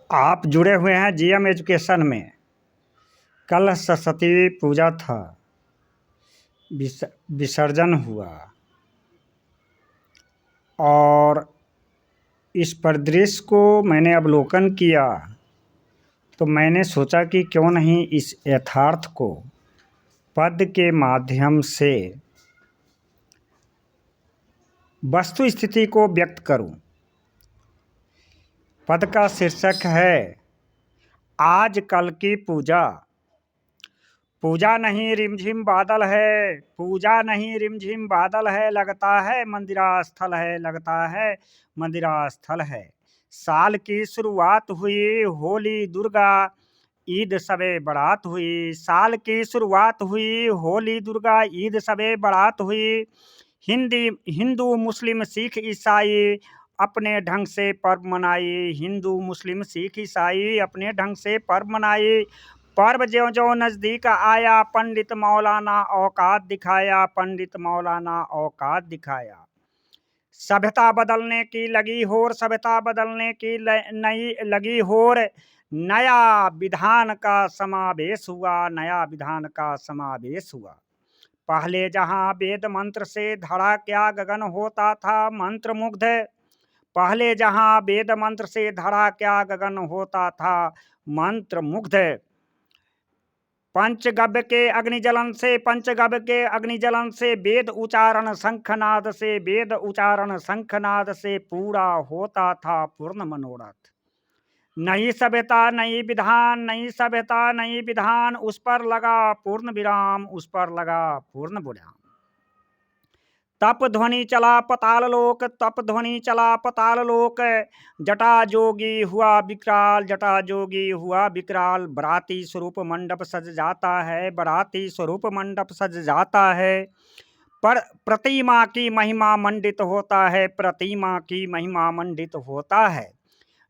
आप जुड़े हुए हैं जीएम एजुकेशन में। कल सरस्वती पूजा था, विसर्जन हुआ और इस परिदृश्य को मैंने अवलोकन किया तो मैंने सोचा कि क्यों नहीं इस यथार्थ को पद के माध्यम से वस्तु स्थिति को व्यक्त करूं। पद का शीर्षक है आज कल की पूजा। पूजा नहीं रिमझिम बादल है, पूजा नहीं रिमझिम बादल है, लगता है मंदिरा स्थल है, लगता है मंदिरा स्थल है। साल की शुरुआत हुई, होली दुर्गा ईद सबे बारात हुई। साल की शुरुआत हुई, होली दुर्गा ईद सबे बारात हुई। हिंदू मुस्लिम सिख ईसाई अपने ढंग से पर्व मनाई। हिंदू मुस्लिम सिख ईसाई अपने ढंग से पर्व मनाई। पर्व ज्यों ज्यों नज़दीक आया, पंडित मौलाना औकात दिखाया, पंडित मौलाना औकात दिखाया। सभ्यता बदलने की लगी होर, सभ्यता बदलने की नई लगी होर। नया विधान का समावेश हुआ, नया विधान का समावेश हुआ। पहले जहां वेद मंत्र से धड़ा क्या गगन होता था मंत्र मुग्ध। पहले जहां वेद मंत्र से धड़ा क्या गगन होता था मंत्र मुग्ध। पंचगव्य के अग्निजलन से, पंचगव्य के अग्निजलन से, वेद उच्चारण शंखनाद से, वेद उच्चारण शंखनाद से पूरा होता था पूर्ण मनोरथ। नई सभ्यता नई विधान, नई सभ्यता नई विधान, उस पर लगा पूर्ण विराम, उस पर लगा पूर्ण विराम। तप ध्वनि चला पताल लोक, तप ध्वनि चला पताल लोक। जटा जोगी हुआ विकराल, जटा जोगी हुआ विकराल। बराती स्वरूप मंडप सज जाता है, बराती स्वरूप मंडप सज जाता है। पर प्रतिमा की महिमा मंडित होता है, प्रतिमा की महिमा मंडित होता है।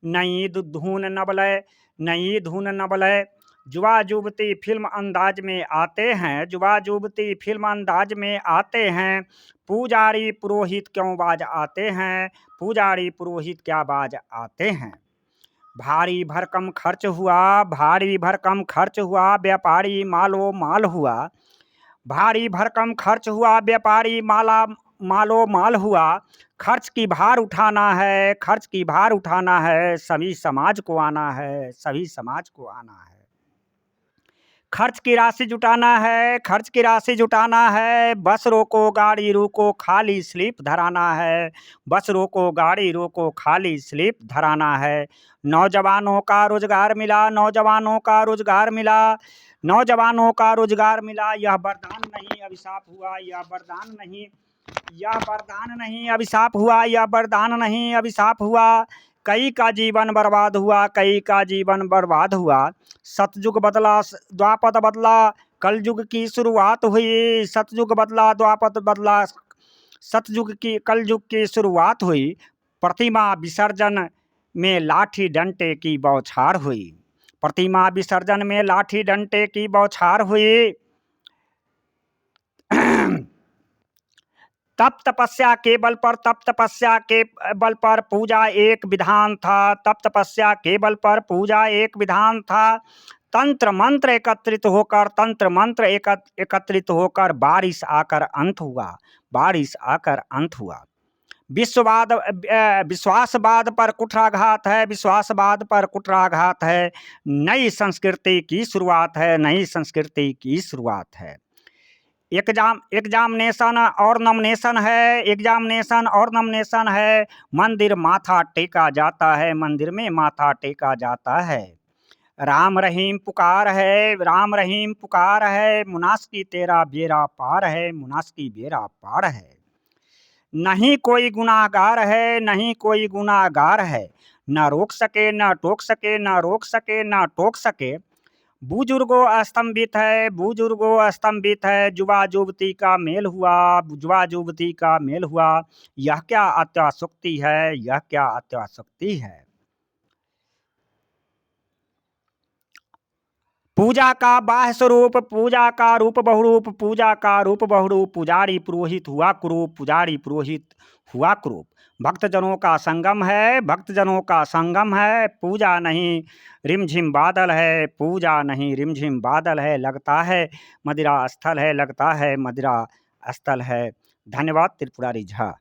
नई धुन नबलय, नई धुन नबलय। जुआ जुबती फिल्म अंदाज में आते हैं, जुआ जुबती फिल्म अंदाज में आते हैं। पुजारी पुरोहित क्यों बाज आते हैं, पुजारी पुरोहित क्या बाज आते हैं। भारी भरकम खर्च हुआ, भारी भरकम खर्च हुआ, व्यापारी मालो माल हुआ। भारी भरकम खर्च हुआ, व्यापारी मालो माल हुआ। खर्च की भार उठाना है, खर्च की भार उठाना है, सभी समाज को आना है, सभी समाज को आना है। खर्च की राशि जुटाना है, खर्च की राशि जुटाना है। बस रोको गाड़ी रोको खाली स्लिप धराना है, बस रोको गाड़ी रोको खाली स्लिप धराना है। नौजवानों का रोजगार मिला, नौजवानों का रोजगार मिला, नौजवानों का रोजगार मिला। यह वरदान नहीं अभिशाप हुआ, यह वरदान नहीं, यह वरदान नहीं अभिशाप हुआ, यह वरदान नहीं अभिशाप हुआ। कई का जीवन बर्बाद हुआ, कई का जीवन बर्बाद हुआ। सतयुग बदला द्वापर बदला, कलयुग की शुरुआत हुई। सतयुग बदला द्वापर बदला, सतयुग की कलयुग की शुरुआत हुई। प्रतिमा विसर्जन में लाठी डंटे की बौछार हुई, प्रतिमा विसर्जन में लाठी डंटे की बौछार हुई। तप तपस्या के बल पर, तप तपस्या के बल पर पूजा एक विधान था, तप तपस्या के बल पर पूजा एक विधान था। तंत्र मंत्र एकत्रित होकर, तंत्र मंत्र एकत्रित होकर बारिश आकर अंत हुआ, बारिश आकर अंत हुआ। विश्ववाद विश्वासवाद पर कुठाघात है, विश्वासवाद पर कुठाघात है। नई संस्कृति की शुरुआत है, नई संस्कृति की शुरुआत है। एग्जामिनेशन और नॉमिनेशन है, एग्जामिनेशन और नॉमिनेशन है। मंदिर माथा टेका जाता है, मंदिर में माथा टेका जाता है। राम रहीम पुकार है, राम रहीम पुकार है। मुनास्की तेरा बेड़ा पार है, मुनास्की बेड़ा पार है। नहीं कोई गुनाहगार है, नहीं कोई गुनाहगार है। न रोक सके न टोक सके, न रोक सके न टोक सके। बुजुर्गों स्तंभित है, बुजुर्गों स्तंभित है। जुवा जुवती का मेल हुआ, जुवा जुवती का मेल हुआ। यह क्या अत्याशक्ति है, यह क्या अत्याशक्ति है। पूजा का बाह्य स्वरूप, पूजा का रूप बहुरूप, पूजा का रूप बहुरूप, पुजारी पुरोहित हुआ कुरूप, पुजारी पुरोहित हुआ कुरूप। भक्तजनों का संगम है, भक्तजनों का संगम है, पूजा नहीं रिमझिम बादल है, पूजा नहीं रिमझिम बादल है, लगता है मदिरा स्थल है, लगता है मदिरा स्थल है। धन्यवाद त्रिपुरारी झा।